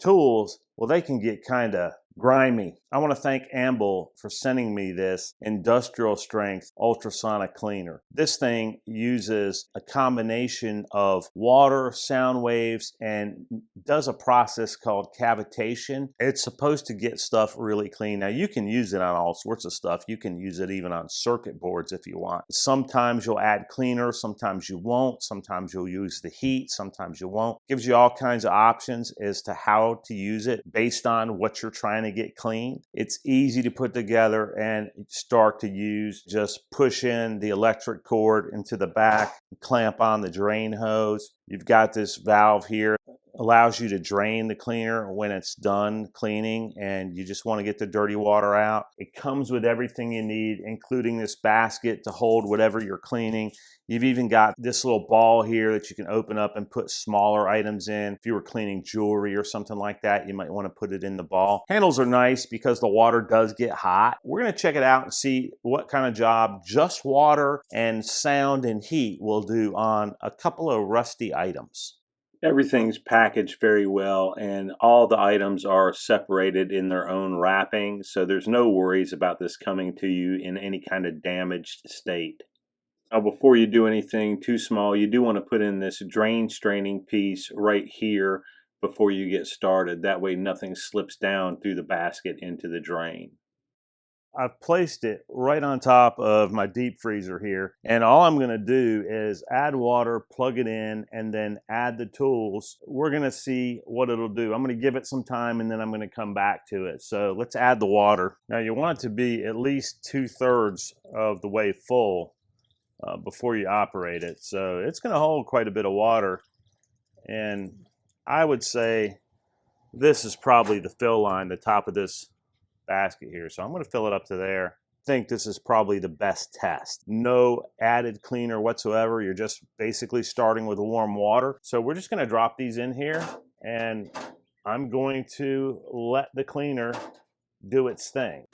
tools, well, they can get kind of grimy. I want to thank Amble for sending me this industrial strength ultrasonic cleaner. This thing uses a combination of water, sound waves, and does a process called cavitation. It's supposed to get stuff really clean. Now you can use it on all sorts of stuff. You can use it even on circuit boards if you want. Sometimes you'll add cleaner, sometimes you won't. Sometimes you'll use the heat, sometimes you won't. Gives you all kinds of options as to how to use it based on what you're trying to get clean. It's easy to put together and start to use. Just push in the electric cord into the back, clamp on the drain hose. You've got this valve here, allows you to drain the cleaner when it's done cleaning and you just want to get the dirty water out. It comes with everything you need, including this basket to hold whatever you're cleaning. You've even got this little ball here that you can open up and put smaller items in. If you were cleaning jewelry or something like that, you might want to put it in the ball. Handles are nice because the water does get hot. We're going to check it out and see what kind of job just water and sound and heat will do on a couple of rusty items. Everything's packaged very well and all the items are separated in their own wrapping, so there's no worries about this coming to you in any kind of damaged state. Now, before you do anything too small, you do want to put in this drain straining piece right here before you get started. That way nothing slips down through the basket into the drain. I've placed it right on top of my deep freezer here, and all I'm going to do is add water, plug it in, and then add the tools. We're going to see what it'll do. I'm going to give it some time and then I'm going to come back to it. So let's add the water. Now you want it to be at least 2/3 of the way full before you operate it. So it's going to hold quite a bit of water, and I would say this is probably the fill line, the top of this basket here. So I'm going to fill it up to there. I think this is probably the best test. No added cleaner whatsoever. You're just basically starting with warm water. So we're just going to drop these in here and I'm going to let the cleaner do its thing.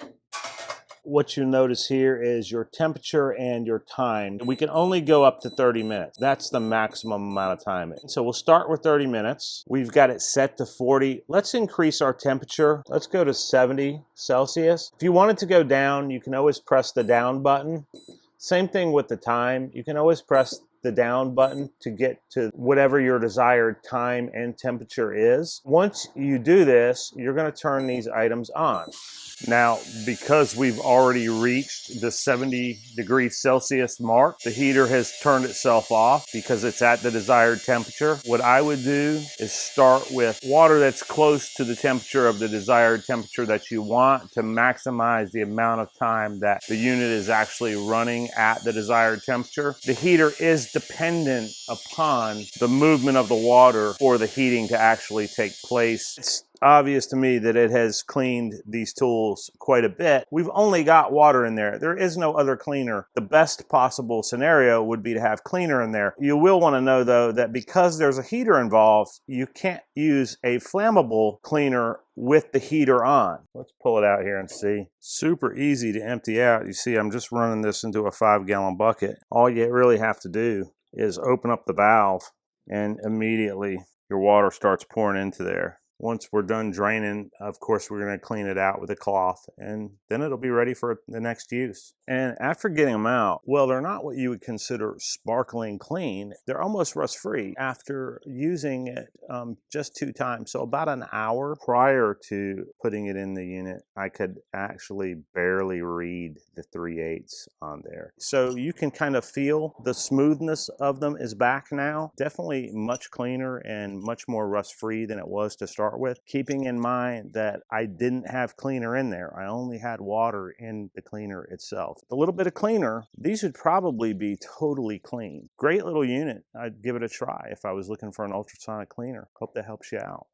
What you notice here is your temperature and your time. We can only go up to 30 minutes. That's the maximum amount of time. So we'll start with 30 minutes. We've got it set to 40. Let's increase our temperature. Let's go to 70 Celsius. If you want it to go down, you can always press the down button. Same thing with the time. You can always press the down button to get to whatever your desired time and temperature is. Once you do this, you're going to turn these items on. Now, because we've already reached the 70°C mark, the heater has turned itself off because it's at the desired temperature. What I would do is start with water that's close to the temperature of the desired temperature that you want to maximize the amount of time that the unit is actually running at the desired temperature. The heater is dependent upon the movement of the water for the heating to actually take place. It's obvious to me that it has cleaned these tools quite a bit. We've only got water in there. There is no other cleaner. The best possible scenario would be to have cleaner in there. You will want to know though that because there's a heater involved, you can't use a flammable cleaner with the heater on. Let's pull it out here and see. Super easy to empty out. You see, I'm just running this into a 5-gallon bucket. All you really have to do is open up the valve and immediately your water starts pouring into there. Once we're done draining, of course, we're going to clean it out with a cloth and then it'll be ready for the next use. And after getting them out, well, they're not what you would consider sparkling clean. They're almost rust-free after using it just 2 times. So about an hour prior to putting it in the unit, I could actually barely read the 3/8 on there. So you can kind of feel the smoothness of them is back now. Definitely much cleaner and much more rust-free than it was to start with, keeping in mind that I didn't have cleaner in there. I only had water in the cleaner itself. A little bit of cleaner, these would probably be totally clean. Great little unit. I'd give it a try if I was looking for an ultrasonic cleaner. Hope that helps you out.